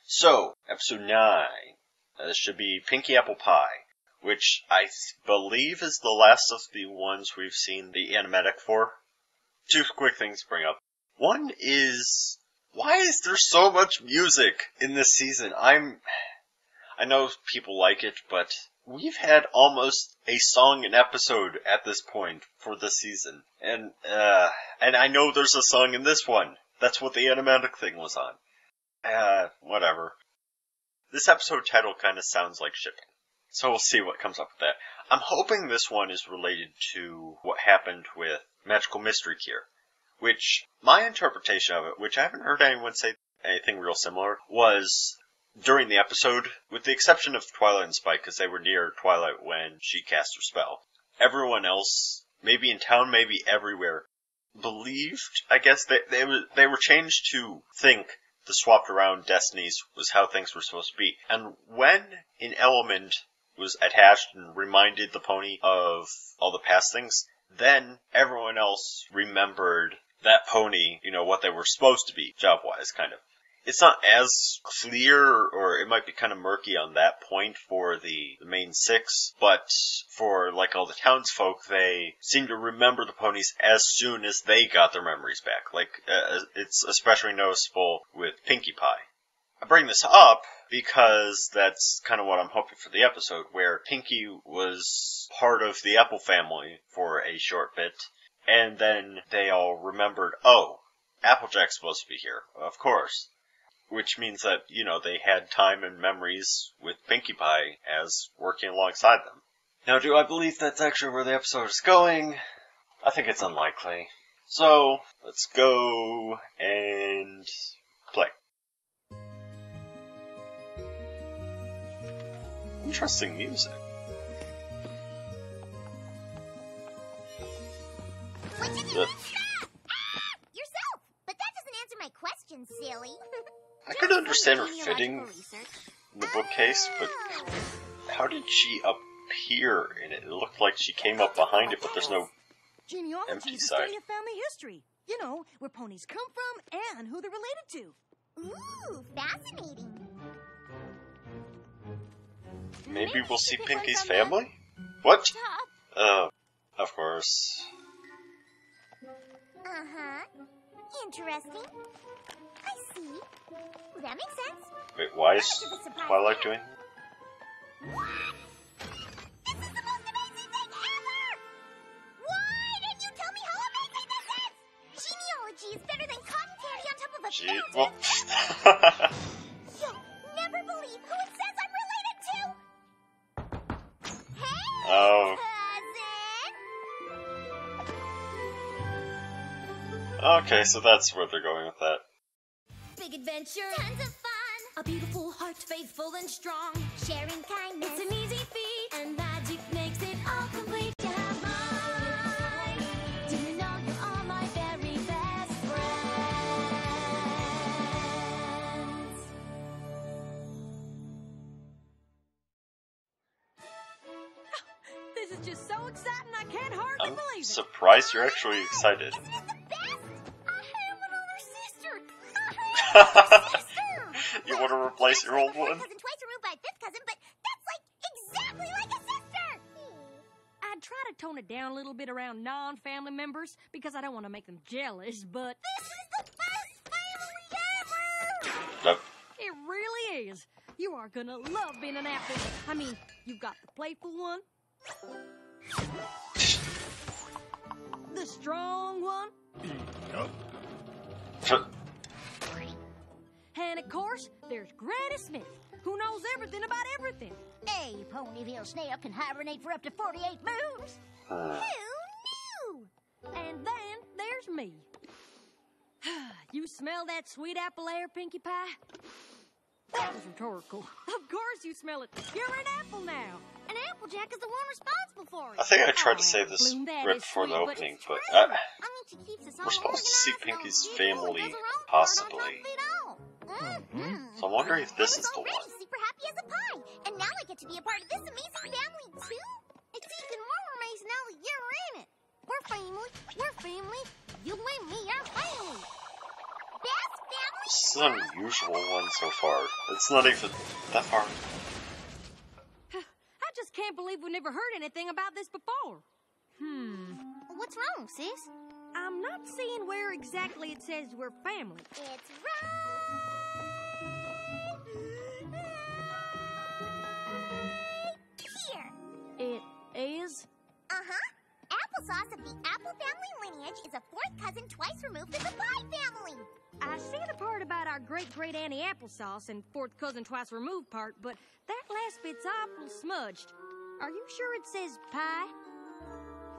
So, episode 9. This should be Pinky Apple Pie, which I believe is the last of the ones we've seen the animatic for. Two quick things to bring up. One is, why is there so much music in this season? I know people like it, but we've had almost a song an episode at this point for this season. And I know there's a song in this one. That's what the animatic thing was on. Whatever. This episode title kind of sounds like shipping. So we'll see what comes up with that. I'm hoping this one is related to what happened with Magical Mystery Cure. Which, my interpretation of it, which I haven't heard anyone say anything real similar, was during the episode, with the exception of Twilight and Spike, because they were near Twilight when she cast her spell. Everyone else, maybe in town, maybe everywhere, believed, I guess, they were changed to think the swapped around destinies was how things were supposed to be. And when an element was attached and reminded the pony of all the past things, then everyone else remembered that pony, what they were supposed to be, job-wise, kind of. It's not as clear, or it might be kind of murky on that point for the main six, but for, all the townsfolk, they seem to remember the ponies as soon as they got their memories back. It's especially noticeable with Pinkie Pie. I bring this up because that's kind of what I'm hoping for the episode, where Pinkie was part of the Apple family for a short bit, and then they all remembered, oh, Applejack's supposed to be here, of course. Which means that, they had time and memories with Pinkie Pie as working alongside them. Now, do I believe that's actually where the episode is going? I think it's unlikely. So, let's go and play. Interesting music. What's in your Yourself! But that doesn't answer my question, silly. I could understand her fitting in the bookcase, but how did she appear in it? It looked like she came up behind it, but there's no empty side. Genealogy is a study of family history. Where ponies come from and who they're related to. Ooh, fascinating. Maybe we'll see Pinkie's family? What? Oh, of course. Uh-huh. Interesting. I see. That makes sense. Wait, why is Twilight doing? What? This is the most amazing thing ever! Why didn't you tell me how amazing this is? Genealogy is better than cotton candy on top of a fountain. You'll never believe who it says I'm related to. Hey, oh. cousin! Okay, so that's where they're going with that. Big adventure. Tons of fun. A beautiful heart, faithful and strong. Sharing kindness. It's an easy feat, and magic makes it all complete. To have mine. Do you know you are my very best friends? This is just so exciting, I can't hardly believe it. I'm surprised you're actually excited. Isn't it the best? I have another sister. You want to replace your old one? Cousin twice removed by a fifth cousin, but that's exactly like a sister. I'd try to tone it down a little bit around non-family members because I don't want to make them jealous, but This is the best family ever. Nope. it really is. You are gonna love being an apple. I mean, you've got the playful one, the strong one, and of course, there's Granny Smith, who knows everything about everything. A Ponyville snail can hibernate for up to 48 moons. Who knew? And then there's me. You smell that sweet apple air, Pinkie Pie? That was rhetorical. Of course you smell it. You're an apple now. And Applejack is the one responsible for it. I think I tried to say this Bloom, that right is before the sweet, but opening, but I mean, she keeps us all we're supposed to see organized and Pinkie's all family, does her own part on possibly. top of it all. So I'm wondering if this I is was the already one. super happy as a pie, and now I get to be a part of this amazing family too. It's even more amazing now that you're in it. We're family. We're family. You and me are family. Best family This is an unusual one so far. It's not even that far. I just can't believe we never heard anything about this before. What's wrong, sis? I'm not seeing where exactly it says we're family. It's right here. It is? Applesauce of the Apple family lineage is a fourth cousin twice removed of the Pie family. I see the part about our great-great Auntie Applesauce and fourth cousin twice removed part, but that last bit's awful smudged. Are you sure it says pie?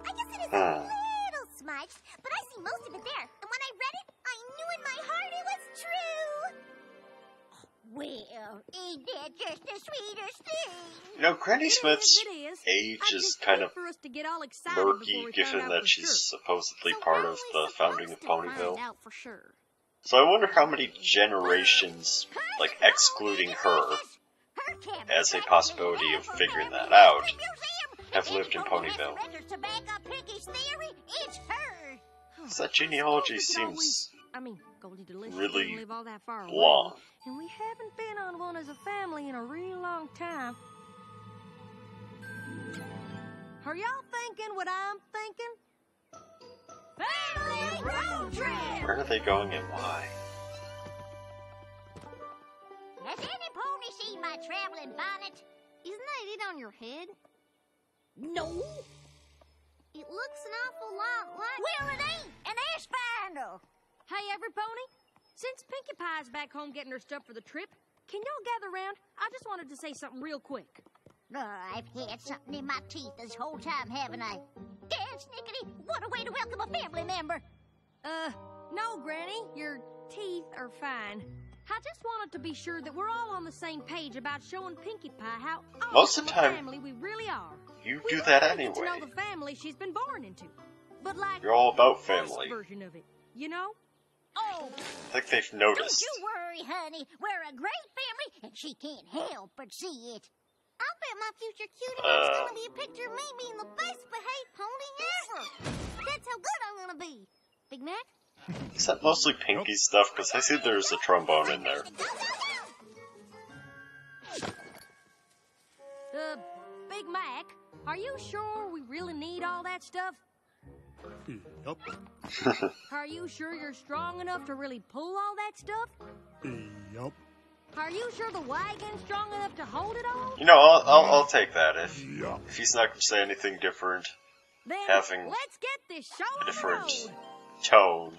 I guess it is a little smudged, but I see most of it there. And when I read it, I knew in my heart it was true. Well, ain't that just the sweetest thing? You know, Granny Smith's It is. age I is just kind hate of for us to get all excited murky, before we given find out that for she's sure. supposedly So part how of are we the founding of supposed to Ponyville. find out for sure? So I wonder how many generations, like excluding her, as a possibility of figuring that out, have lived in Ponyville. So that genealogy seems Goldie Delicious really didn't live all that far away, long. and we haven't been on one as a family in a real long time. Are y'all thinking what I'm thinking? Family road trip! Where are they going and why? Has any pony seen my traveling bonnet? Isn't that it on your head? No. It looks an awful lot like... Well, it ain't an ass finder. Hey, every pony, since Pinkie Pie's back home getting her stuff for the trip, can y'all gather around? I just wanted to say something real quick. I've had something in my teeth this whole time, haven't I? Dad, Snickety, what a way to welcome a family member. No, Granny, your teeth are fine. I just wanted to be sure that we're all on the same page about showing Pinkie Pie how Most of the awesome a time, family we really are. You We do want that her to get anyway. to know the family she's been born into. But like You're all about the family. first version of it, you know? Oh, I think they've don't noticed. you worry, honey. We're a great family, and she can't help but see it. I'll bet my future cutie mom's gonna be a picture of me being the best behaved pony ever. That's how good I'm gonna be. Big Mac? Is that mostly Pinky stuff? Because I see there's a trombone in there. Big Mac, are you sure we really need all that stuff? Yup. Are you sure you're strong enough to really pull all that stuff? Yup. Are you sure the wagon's strong enough to hold it all? You know, I'll take that if Yup. he's not going to say anything different. Then Having let's get this show A on the different road. tone.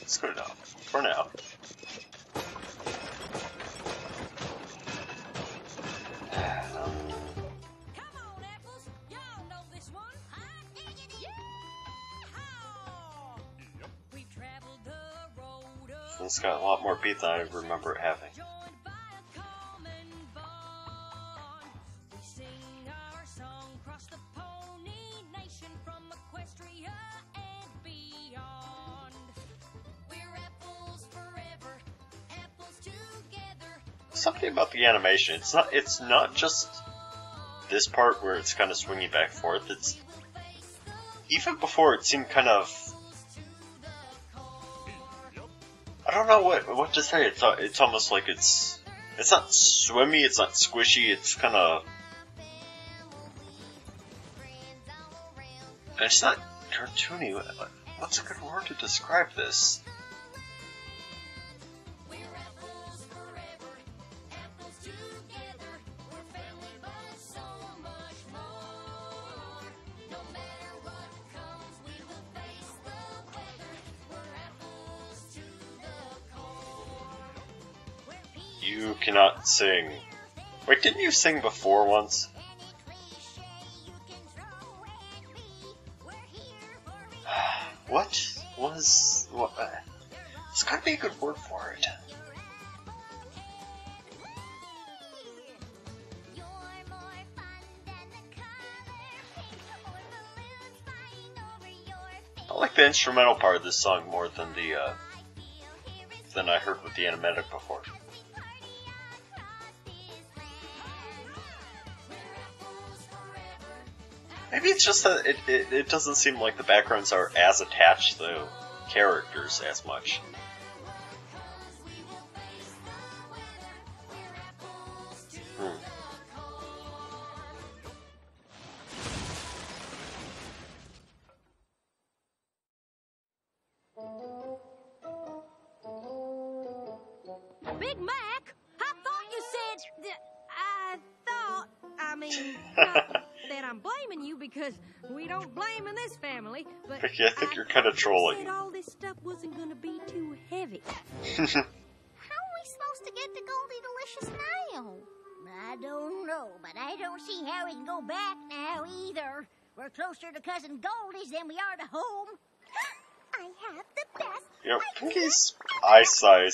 It's good enough for now. Come on, Apples. Y'all know this one. Yeehaw! We've traveled the road of It's got a lot more beat than I remember it having. joined by a common bond. We sing our song across the pony nation from Equestria and beyond. We're apples forever, apples together. Something about the animation. It's not just this part where it's kind of swinging back and forth. It's even before it seemed kind of. I don't know what to say. It's almost like it's not swimmy. It's not squishy. It's kind of. It's not cartoony. What's a good word to describe this? We're apples forever, apples together. We're family, but so much more. No matter what comes, we will face the weather. We're apples to the core. We're peas You cannot sing. Wait, didn't you sing before once? Any cliche you can throw at me. We're here for What? There's gotta be a good word for it. You're more fun than the color pink or balloons flying over your face. I like the instrumental part of this song more than the I feel here is than I heard with the animatic before. we party across this land. We're apples forever. Maybe it's just that it doesn't seem like the backgrounds are as attached to characters as much. Big Mac? I thought you said... not that I'm blaming you, because we don't blame in this family, but... Picky, I think you're kind of trolling. said all this stuff wasn't gonna be too heavy. How are we supposed to get to Goldie Delicious now? I don't know, but I don't see how we can go back now either. We're closer to Cousin Goldie's than we are to home. I have the best. You know, Pinky's eyesight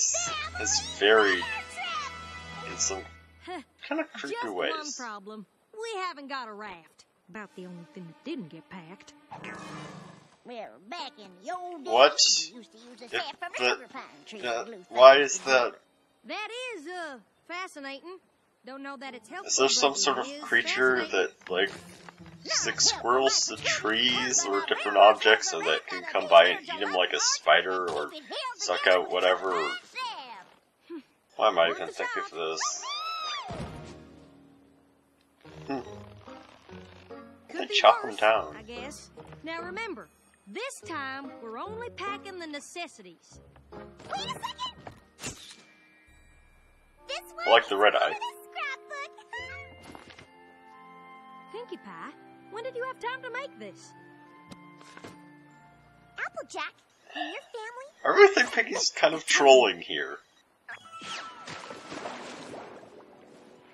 is very in some kind of creepy Just ways. one problem. We haven't got a raft. About the only thing that didn't get packed. Well, back in the old days, What? we used to use a sap from a sugar pine tree. to glue Why things is that? That is, fascinating. Don't know that it's helpful. Is there some but sort it of is creature fascinating. that, like, sticks squirrels to trees or different objects so that can come by and eat them like a spider or suck out whatever? Or... Why am I even thinking of this? Could They be chop them worse, down. I guess. Now remember, this time we're only packing the necessities. Wait a second! This one I like the red eye. is a scrapbook. Pinkie Pie, when did you have time to make this? Applejack, and your family I really think Pinky's kind of trolling here.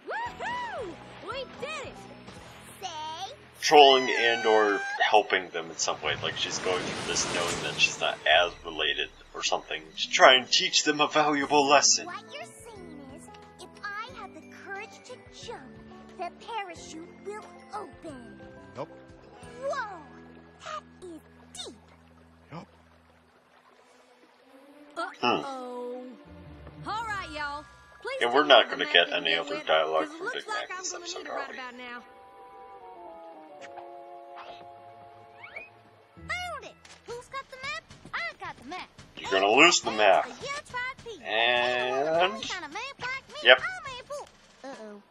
Woohoo! We did it! say Trolling and or helping them in some way, like she's going through this knowing that she's not as related or something, to try and teach them a valuable lesson. what you're saying is, if I have the courage to jump, the parachute will open. Yup. Whoa, that is deep. Yup. Uh-oh. All right, y'all. Please And tell we're me not what gonna the get map any you other with, dialogue 'cause it from looks Big like Mac I'm this gonna episode, need it are right we? about now. Found it. Who's got the map? I got the map. You're gonna lose the map. The Yacht's right piece. And... Any kind of map like me, Yep. I'm able. Uh-oh.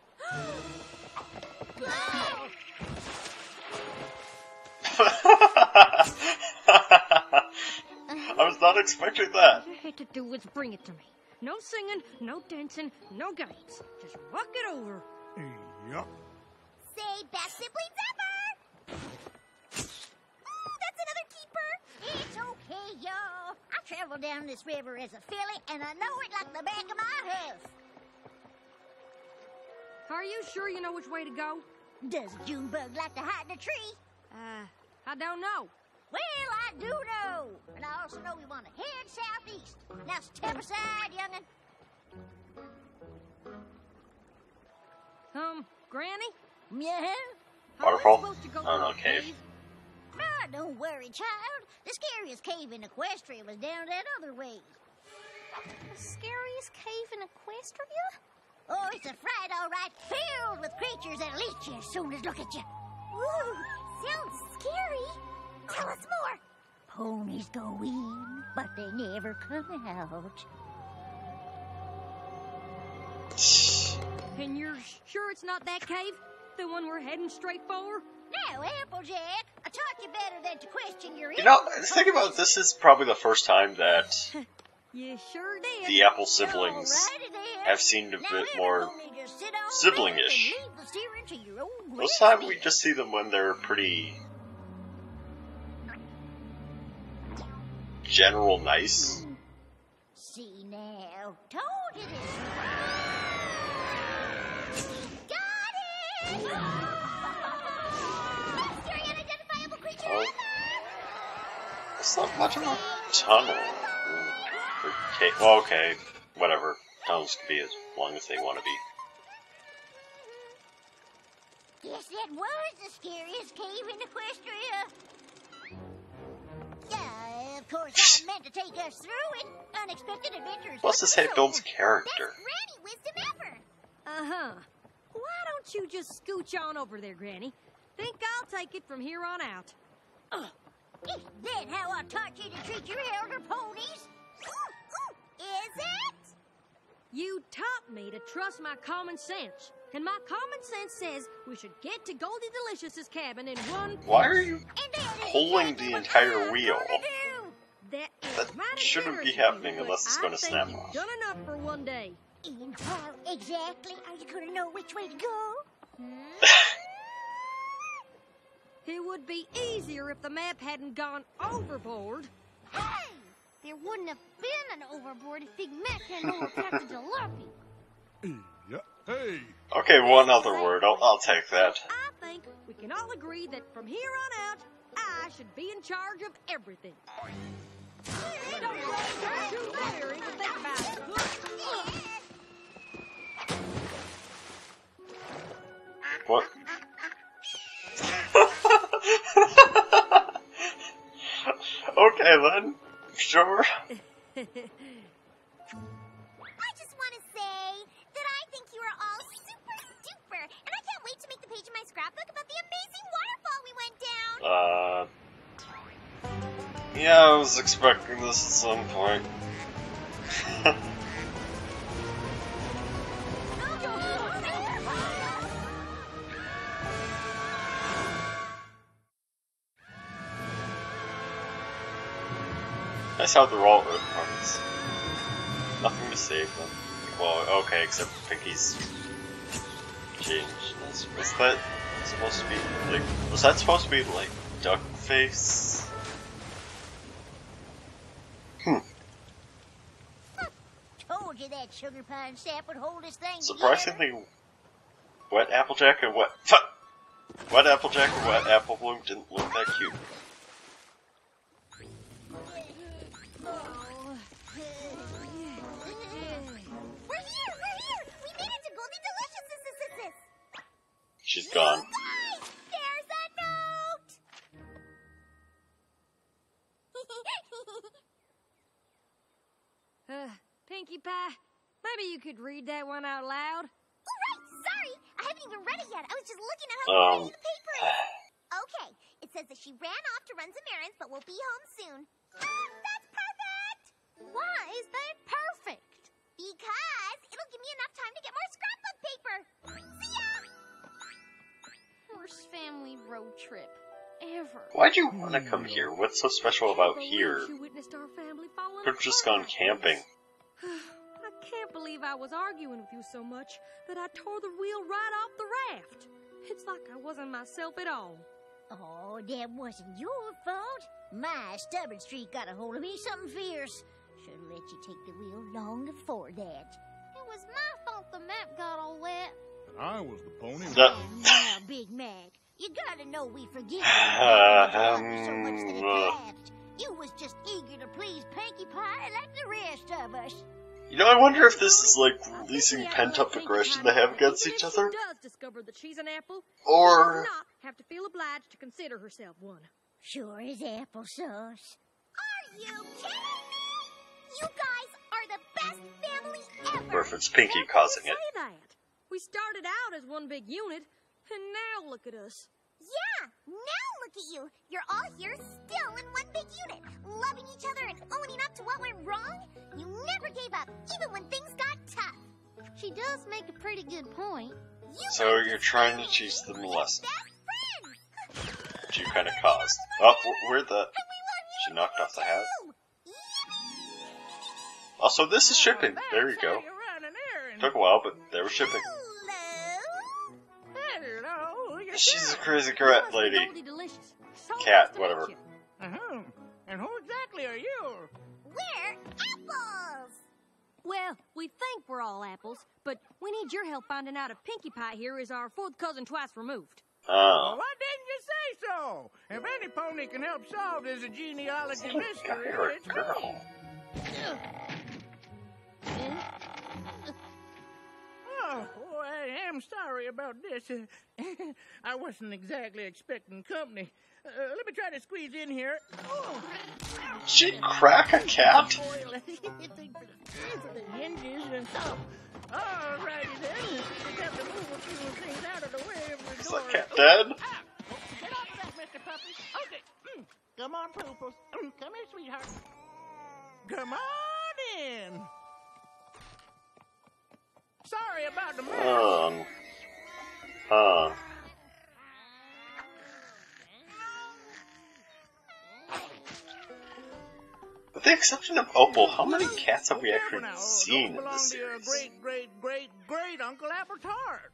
I was not expecting that. All you had to do was bring it to me. No singing, no dancing, no games. Just walk it over. Yup. Say best siblings ever! Ooh, that's another keeper! It's okay, y'all. I traveled down this river as a filly, and I know it like the back of my hoof. Are you sure you know which way to go? Does a June bug like to hide in a tree? I don't know. Well, I do know. And I also know we want to head southeast. Now step aside, young'un. Granny? Yeah? How are we Waterfall? supposed to go I don't know, out, cave. Dave? Ah, don't worry, child. The scariest cave in Equestria was down that other way. The scariest cave in Equestria? Oh, it's a fright, all right, filled with creatures that'll eat you as soon as look at you. Ooh, sounds scary. Tell us more. Ponies go in, but they never come out. And you're sure it's not that cave? The one we're heading straight for? Now, Applejack, I taught you better than to question your You know, influence. think about it, this is probably the first time that You sure did. the Apple All siblings righty then. have seemed a Now, bit more everyone just sit on sibling-ish. back and leave the steering to your own Most of the time we graceful. just see them when they're pretty general nice. See now, told you this. Got it! Mystery unidentifiable creature Oh. ever! It's not much of a tunnel. Well, okay, whatever. Tunnels can be as long as they want to be. Guess that was the scariest cave in Equestria. Yeah, of course, I meant to take us through it. Unexpected adventures. Plus, this head builds character. Best granny wisdom ever. Uh-huh. Why don't you just scooch on over there, Granny? Think I'll take it from here on out. Is that how I taught you to treat your elder ponies? Is it? You taught me to trust my common sense. And my common sense says we should get to Goldie Delicious's cabin in one piece. Why are you And that is pulling exactly the what entire I'm wheel? gonna do. That is That mighty shouldn't be generous of happening you, unless it's but gonna I think snap you've off. done enough for one day. And how exactly are you gonna know which way to go? It would be easier if the map hadn't gone overboard. Hey! There wouldn't have been an overboard if Big Mac hadn't overpacked the jalopy. Yeah. Hey. Okay, one other word. I'll take that. I think we can all agree that from here on out, I should be in charge of everything. Don't get too leery to think about it. What? Okay then. Sure. I just want to say that I think you are all super duper, and I can't wait to make the page in my scrapbook about the amazing waterfall we went down. Yeah, I was expecting this at some point. Nice how they're all Earth parts. Nothing to save them. Well, okay, except Pinky's changed. Was that supposed to be like? Was that supposed to be like duck face? Told you that sugar pine sap would hold this thing Surprisingly, wet Applejack and wet Applejack and wet Apple Bloom didn't look that cute. We're here! We made it to Goldie Delicious! She's gone. Guys, there's a note! Pinkie Pie, maybe you could read that one out loud? Oh, right! Sorry! I haven't even read it yet. I was just looking at how pretty the paper is. Okay, it says that she ran off to run some errands, but will be home soon. That's perfect! Why is that perfect? Because it'll give me enough time to get more scrapbook paper. See ya! Worst family road trip ever. Why'd you want to come here? What's so special about here? You witnessed our family falling Could've just apart gone like camping. this. I can't believe I was arguing with you so much that I tore the wheel right off the raft. It's like I wasn't myself at all. Oh, that wasn't your fault. My stubborn streak got a hold of me something fierce. Should've let you take the wheel long before that. It was my fault the map got all wet. I was the pony. That- Now, Big Mac, you gotta know we forgive you so much that it collapsed. You was just eager to please Pinkie Pie like the rest of us. You know, I wonder if this is like releasing pent-up aggression they have against each other, If she does discover that she's an apple, she or does not have to feel obliged to consider herself one. Sure as applesauce. Are you kidding me? You guys are the best family ever. or if it's Pinky causing it. Say that. We started out as one big unit, and now look at us. Yeah, now look at you. You're all here still in one big unit, loving each other and owning up to what went wrong. You never gave up, even when things got tough. She does make a pretty good point. So you're trying to teach them a lesson, Best friends. which you kind of caused. Oh, where'd the... And we love you She knocked off the hat. too. Yippee! Also, this is shipping. There you go. Took a while, but they were shipping. Hello. She's a crazy cat lady. Goldie Delicious. So Cat, nice to whatever. meet you. And who exactly are you? We're apples. Well, we think we're all apples, but we need your help finding out if Pinkie Pie here is our fourth cousin twice removed. Oh. Why didn't you say so? If any pony can help solve this genealogy mystery, You're a it's girl. Oh, I am sorry about this. I wasn't exactly expecting company. Let me try to squeeze in here. Oh, She'd crack a cat? for the hinges and stuff. Alrighty then. Just have to move a few things out of the way of the Is door. that cat dead? Get off of that, Mr. Puppy. Okay. Come on, Pooples. Come here, sweetheart. Come on in. Sorry about the mess. Huh. With the exception of Opal, how many cats have we Careful actually now. seen in Don't belong this to your series? great Uncle Appletard.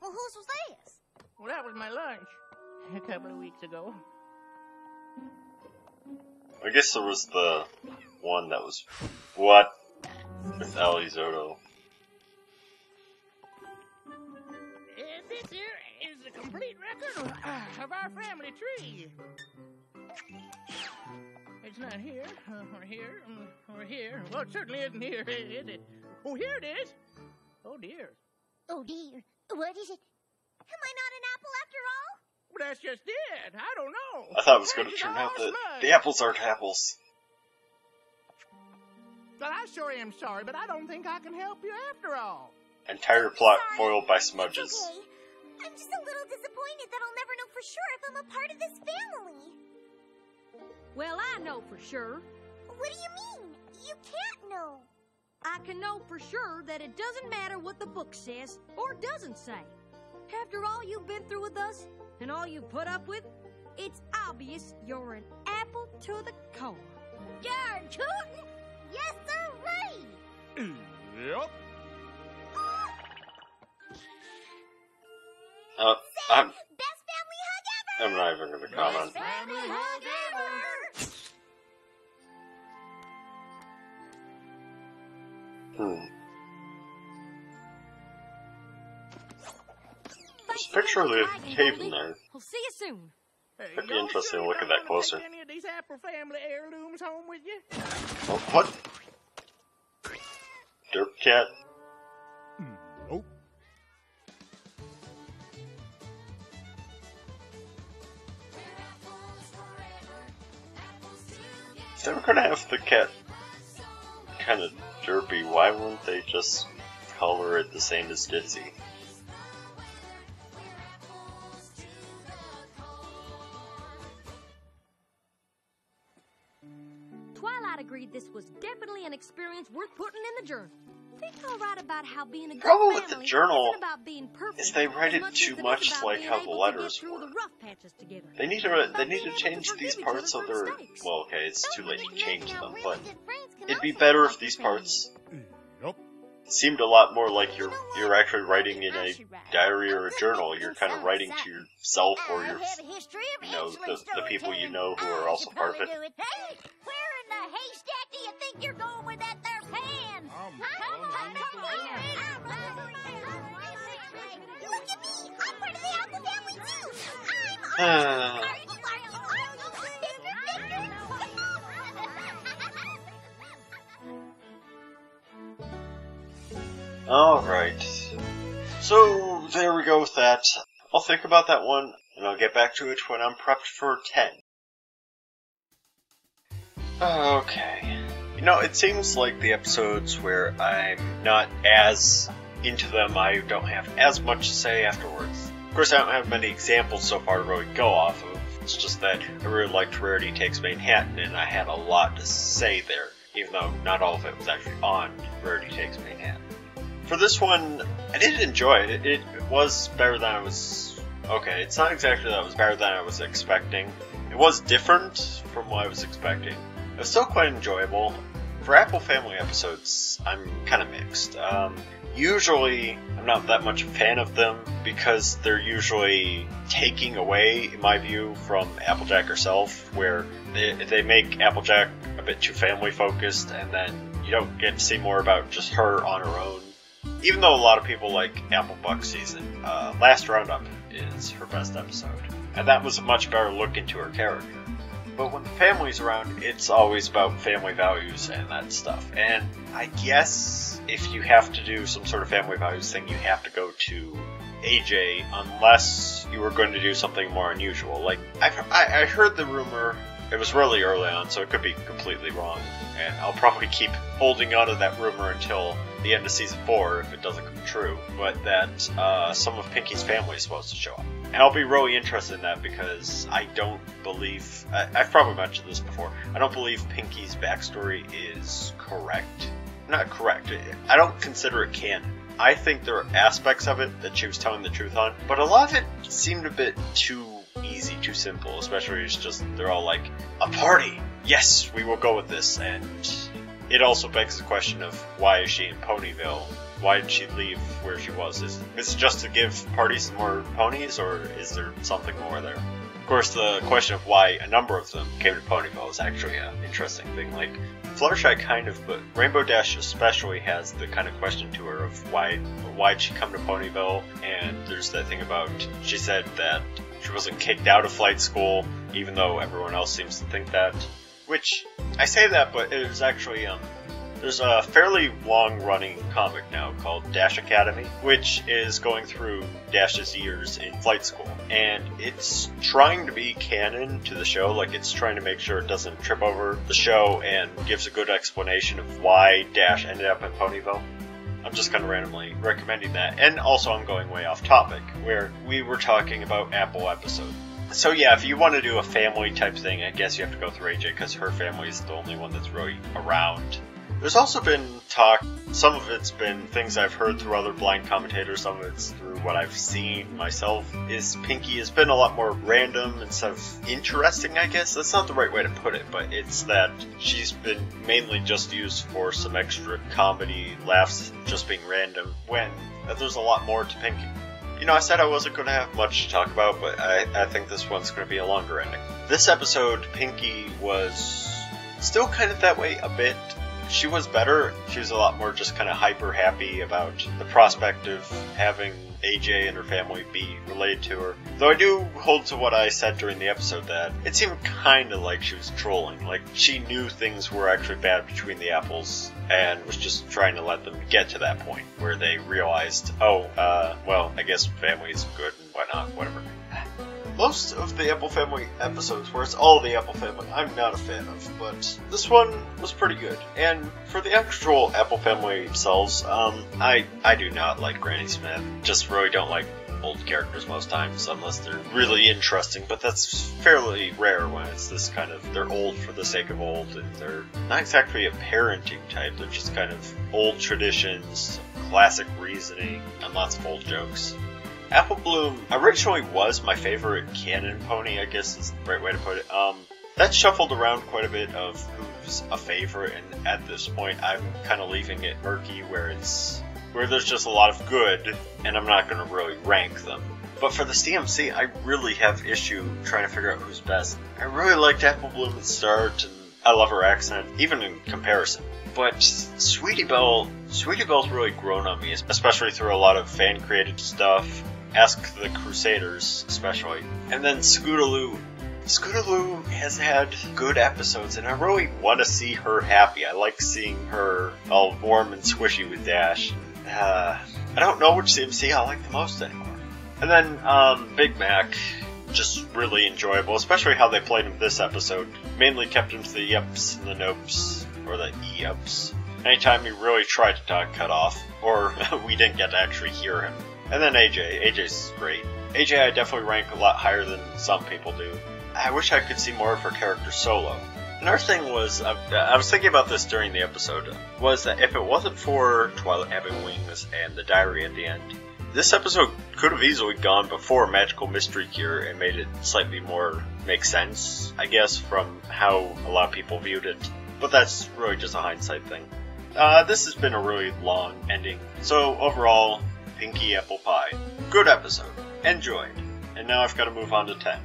Well, whose was this? Well, that was my lunch a couple of weeks ago. I guess there was the one that was... What? With Ali Zoto. This here is the complete record of our family tree. It's not here, or here, or here. Well, it certainly isn't here, is it? Oh, here it is. Oh, dear. Oh dear. What is it? Am I not an apple after all? Well, that's just it. I don't know. I thought it was going to It's turn all out that smudged. the apples aren't apples. Well, I sure am sorry, but I don't think I can help you after all. Entire plot Sorry. foiled by It's smudges. okay. I'm just a little disappointed that I'll never know for sure if I'm a part of this family. Well, I know for sure. What do you mean? You can't know. I can know for sure that it doesn't matter what the book says or doesn't say. After all you've been through with us and all you've put up with, it's obvious you're an apple to the core. You're tootin'. Yes, sir, Ray. Yep. I'm Best family hug ever. not even going to comment. Family hug ever. There's a picture of the cave in there. We'll see you soon. Hey, Might be y'all interesting sure to you're look at not that gonna closer. take any of these Apple family heirlooms home with you? Oh, what? Derp cat? Nope. If they were going to have the cat kind of derpy, why wouldn't they just color it the same as Dizzy? Twilight agreed this was definitely an experience worth putting in the journal. Think I'll wite about how being a good Problem with the family journal isn't about being perfect is they write as it much too as it is much about like being how the able to letters get through were. the rough patches together. They need to About being able to change these forgive each parts other so for they're... mistakes. Well, okay, it's too late to Don't you change imagine how them, really but good friends can it'd be also better be if like these your family. parts Yep. seemed a lot more like You know you're what? actually writing in I a should write. diary I'm or a good journal. with You're things kind of sound writing to exciting. yourself or I your, have a history of you know, excellent the people you storytelling. know who are I also should part of probably it. do it. Hey, where in the haystack do you think you're going with that there pan? Look at me! I'm part of the apple family too! I'm Alright. So, there we go with that. I'll think about that one, and I'll get back to it when I'm prepped for 10. Okay. You know, it seems like the episodes where I'm not as into them, I don't have as much to say afterwards. Of course, I don't have many examples so far to really go off of. It's just that I really liked Rarity Takes Manhattan, and I had a lot to say there, even though not all of it was actually on Rarity Takes Manhattan. For this one, I did enjoy it. It was better than I was... Okay, it's not exactly that it was better than I was expecting. It was different from what I was expecting. It was still quite enjoyable. For Apple Family episodes, I'm kind of mixed. Usually, I'm not that much a fan of them because they're usually taking away, in my view, from Applejack herself, where they make Applejack a bit too family focused, and then you don't get to see more about just her on her own. Even though a lot of people like Applebuck season, Last Roundup is her best episode, and that was a much better look into her character. But when the family's around, it's always about family values and that stuff. And I guess if you have to do some sort of family values thing, you have to go to AJ unless you were going to do something more unusual. Like, I heard the rumor, it was really early on, so it could be completely wrong. And I'll probably keep holding on to that rumor until the end of Season 4 if it doesn't come true. But that some of Pinky's family is supposed to show up. And I'll be really interested in that because I don't believe... I've probably mentioned this before. I don't believe Pinky's backstory is correct. Not correct. I don't consider it canon. I think there are aspects of it that she was telling the truth on, but a lot of it seemed a bit too easy, too simple, especially it's just, they're all like, a party! yes, we will go with this. And it also begs the question of why is she in Ponyville? Why did she leave where she was? Is it just to give parties more ponies, or is there something more there? Of course, the question of why a number of them came to Ponyville is actually an interesting thing. Like, Fluttershy kind of, but Rainbow Dash especially has the kind of question to her of why'd she come to Ponyville, and there's that thing about, she said that she wasn't kicked out of flight school, even though everyone else seems to think that. Which, I say that, but it is actually, there's a fairly long-running comic now called Dash Academy, which is going through Dash's years in flight school. And it's trying to be canon to the show, like it's trying to make sure it doesn't trip over the show and gives a good explanation of why Dash ended up in Ponyville. I'm just kind of randomly recommending that. And also I'm going way off topic, where we were talking about Apple episode. So yeah, if you want to do a family type thing, I guess you have to go through AJ, because her family is the only one that's really around. There's also been talk, some of it's been things I've heard through other blind commentators, some of it's through what I've seen myself, is Pinkie has been a lot more random instead of interesting, I guess. That's not the right way to put it, but it's that she's been mainly just used for some extra comedy laughs, just being random, when there's a lot more to Pinkie. You know, I said I wasn't going to have much to talk about, but I think this one's going to be a longer ending. This episode, Pinkie was still kind of that way a bit. She was better. She was a lot more just kind of hyper happy about the prospect of having AJ and her family be related to her. Though I do hold to what I said during the episode that it seemed kind of like she was trolling. Like she knew things were actually bad between the apples and was just trying to let them get to that point where they realized, oh, well, I guess family is good and whatnot, whatever. Most of the Apple Family episodes, where it's all the Apple Family, I'm not a fan of, but this one was pretty good. And for the actual Apple Family themselves, I do not like Granny Smith. Just really don't like old characters most times, unless they're really interesting, but that's fairly rare when it's this kind of, they're old for the sake of old, and they're not exactly a parenting type, they're just kind of old traditions, classic reasoning, and lots of old jokes. Apple Bloom originally was my favorite canon pony, I guess is the right way to put it. That shuffled around quite a bit of who's a favorite, and at this point I'm kind of leaving it murky where there's just a lot of good, and I'm not going to really rank them. But for the CMC, I really have issue trying to figure out who's best. I really liked Apple Bloom at the start, and I love her accent, even in comparison. But Sweetie Belle's really grown on me, especially through a lot of fan-created stuff. Ask the Crusaders, especially. And then Scootaloo. Scootaloo has had good episodes, and I really want to see her happy. I like seeing her all warm and squishy with Dash. I don't know which CMC I like the most anymore. And then Big Mac, just really enjoyable, especially how they played him this episode. Mainly kept him to the yups and the nopes, or the e-ups. Anytime he really tried to talk cut off, or we didn't get to actually hear him. And then AJ. AJ's great. AJ I definitely rank a lot higher than some people do. I wish I could see more of her character solo. Another thing was, I was thinking about this during the episode, was that if it wasn't for Twilight Having Wings and the diary at the end, this episode could have easily gone before Magical Mystery Cure and made it slightly more make sense, I guess, from how a lot of people viewed it. But that's really just a hindsight thing. This has been a really long ending. So overall, Pinkie Apple Pie. Good episode. Enjoyed. And now I've got to move on to 10.